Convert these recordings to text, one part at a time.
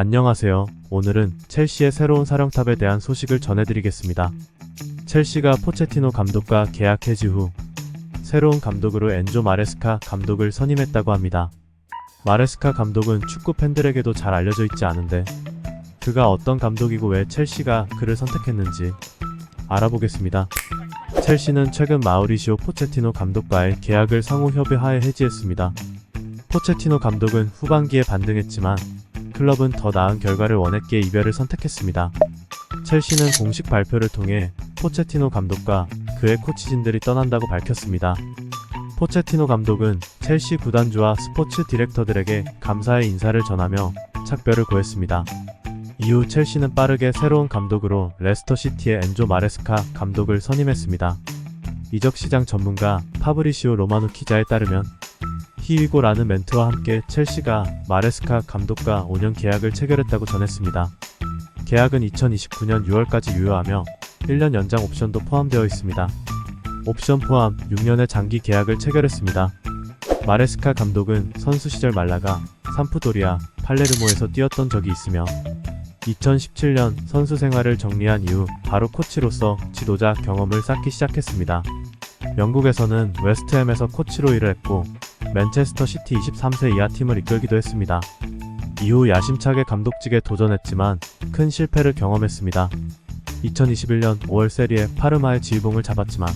안녕하세요. 오늘은 첼시의 새로운 사령탑에 대한 소식을 전해드리겠습니다. 첼시가 포체티노 감독과 계약 해지 후 새로운 감독으로 엔조 마레스카 감독을 선임했다고 합니다. 마레스카 감독은 축구 팬들에게도 잘 알려져 있지 않은데 그가 어떤 감독이고 왜 첼시가 그를 선택했는지 알아보겠습니다. 첼시는 최근 마우리시오 포체티노 감독과의 계약을 상호 협의하에 해지했습니다. 포체티노 감독은 후반기에 반등했지만 클럽은 더 나은 결과를 원했기에 이별을 선택했습니다. 첼시는 공식 발표를 통해 포체티노 감독과 그의 코치진들이 떠난다고 밝혔습니다. 포체티노 감독은 첼시 구단주와 스포츠 디렉터들에게 감사의 인사를 전하며 착별을 고했습니다. 이후 첼시는 빠르게 새로운 감독으로 레스터 시티의 엔조 마레스카 감독을 선임했습니다. 이적시장 전문가 파브리시오 로마노 기자에 따르면 히위고라는 멘트와 함께 첼시가 마레스카 감독과 5년 계약을 체결했다고 전했습니다. 계약은 2029년 6월까지 유효하며 1년 연장 옵션도 포함되어 있습니다. 옵션 포함 6년의 장기 계약을 체결했습니다. 마레스카 감독은 선수 시절 말라가, 삼프도리아, 팔레르모에서 뛰었던 적이 있으며 2017년 선수 생활을 정리한 이후 바로 코치로서 지도자 경험을 쌓기 시작했습니다. 영국에서는 웨스트햄에서 코치로 일을 했고 맨체스터 시티 23세 이하 팀을 이끌기도 했습니다. 이후 야심차게 감독직에 도전했지만 큰 실패를 경험했습니다. 2021년 5월 세리에 파르마의 지휘봉을 잡았지만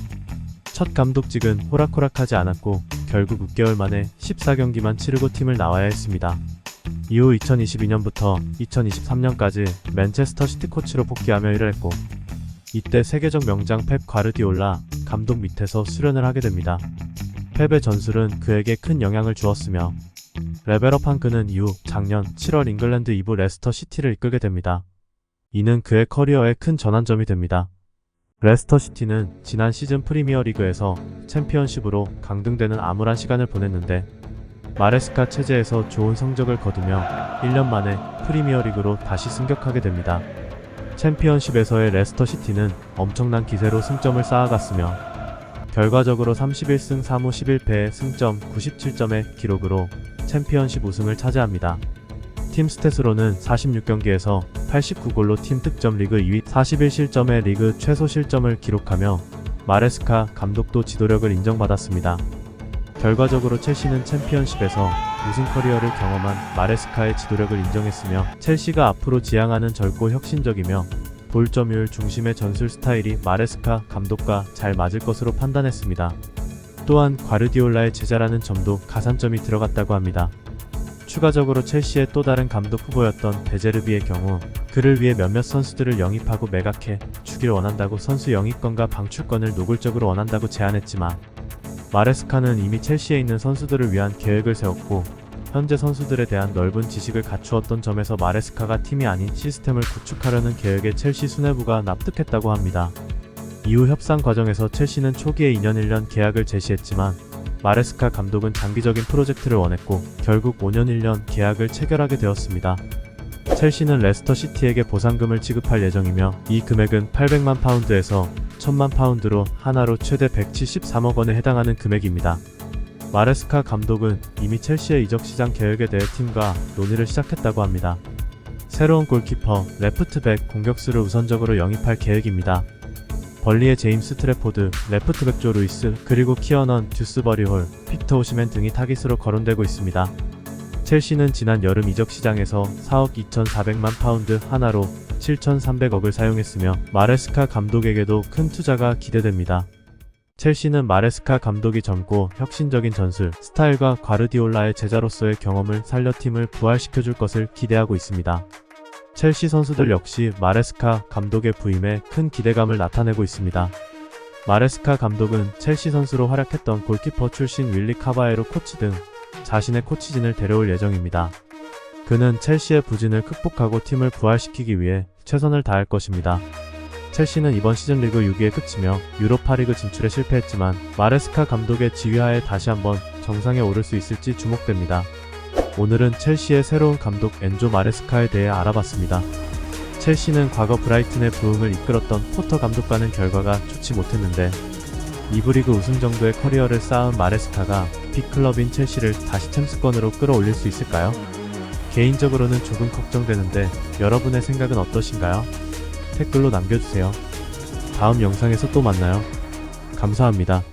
첫 감독직은 호락호락하지 않았고 결국 6개월 만에 14경기만 치르고 팀을 나와야 했습니다. 이후 2022년부터 2023년까지 맨체스터 시티 코치로 복귀하며 일을 했고 이때 세계적 명장 펩 과르디올라 감독 밑에서 수련을 하게 됩니다. 펩의 전술은 그에게 큰 영향을 주었으며 레벨업한 그는 이후 작년 7월 잉글랜드 2부 레스터 시티를 이끌게 됩니다. 이는 그의 커리어에 큰 전환점이 됩니다. 레스터 시티는 지난 시즌 프리미어리그에서 챔피언십으로 강등되는 암울한 시간을 보냈는데 마레스카 체제에서 좋은 성적을 거두며 1년 만에 프리미어리그로 다시 승격하게 됩니다. 챔피언십에서의 레스터 시티는 엄청난 기세로 승점을 쌓아갔으며 결과적으로 31승 3무 11패의 승점 97점의 기록으로 챔피언십 우승을 차지합니다. 팀 스탯으로는 46경기에서 89골로 팀 득점 리그 2위 41실점의 리그 최소 실점을 기록하며 마레스카 감독도 지도력을 인정받았습니다. 결과적으로 첼시는 챔피언십에서 우승 커리어를 경험한 마레스카의 지도력을 인정했으며 첼시가 앞으로 지향하는 젊고 혁신적이며 볼 점유율 중심의 전술 스타일이 마레스카 감독과 잘 맞을 것으로 판단했습니다. 또한 과르디올라의 제자라는 점도 가산점이 들어갔다고 합니다. 추가적으로 첼시의 또 다른 감독 후보였던 데제르비의 경우 그를 위해 몇몇 선수들을 영입하고 매각해 주길 원한다고 선수 영입권과 방출권을 노골적으로 원한다고 제안했지만 마레스카는 이미 첼시에 있는 선수들을 위한 계획을 세웠고 현재 선수들에 대한 넓은 지식을 갖추었던 점에서 마레스카가 팀이 아닌 시스템을 구축하려는 계획에 첼시 수뇌부가 납득했다고 합니다. 이후 협상 과정에서 첼시는 초기에 2년 1년 계약을 제시했지만 마레스카 감독은 장기적인 프로젝트를 원했고 결국 5년 1년 계약을 체결하게 되었습니다. 첼시는 레스터 시티에게 보상금을 지급할 예정이며 이 금액은 800만 파운드에서 1000만 파운드로 하나로 최대 173억 원에 해당하는 금액입니다. 마레스카 감독은 이미 첼시의 이적 시장 계획에 대해 팀과 논의를 시작했다고 합니다. 새로운 골키퍼, 레프트백, 공격수를 우선적으로 영입할 계획입니다. 벌리의 제임스 트래포드, 레프트백 조 루이스, 그리고 키어넌, 듀스버리 홀, 빅터 오시맨 등이 타깃으로 거론되고 있습니다. 첼시는 지난 여름 이적 시장에서 4억 2,400만 파운드 하나로 7,300억을 사용했으며 마레스카 감독에게도 큰 투자가 기대됩니다. 첼시는 마레스카 감독이 젊고 혁신적인 전술, 스타일과 과르디올라의 제자로서의 경험을 살려 팀을 부활시켜줄 것을 기대하고 있습니다. 첼시 선수들 역시 마레스카 감독의 부임에 큰 기대감을 나타내고 있습니다. 마레스카 감독은 첼시 선수로 활약했던 골키퍼 출신 윌리 카바에로 코치 등 자신의 코치진을 데려올 예정입니다. 그는 첼시의 부진을 극복하고 팀을 부활시키기 위해 최선을 다할 것입니다. 첼시는 이번 시즌 리그 6위에 그치며 유로파리그 진출에 실패했지만 마레스카 감독의 지휘하에 다시 한번 정상에 오를 수 있을지 주목됩니다. 오늘은 첼시의 새로운 감독 엔조 마레스카에 대해 알아봤습니다. 첼시는 과거 브라이튼의 부흥을 이끌었던 포터 감독과는 결과가 좋지 못했는데 2부 리그 우승 정도의 커리어를 쌓은 마레스카가 빅클럽인 첼시를 다시 챔스권으로 끌어올릴 수 있을까요? 개인적으로는 조금 걱정되는데 여러분의 생각은 어떠신가요? 댓글로 남겨주세요. 다음 영상에서 또 만나요. 감사합니다.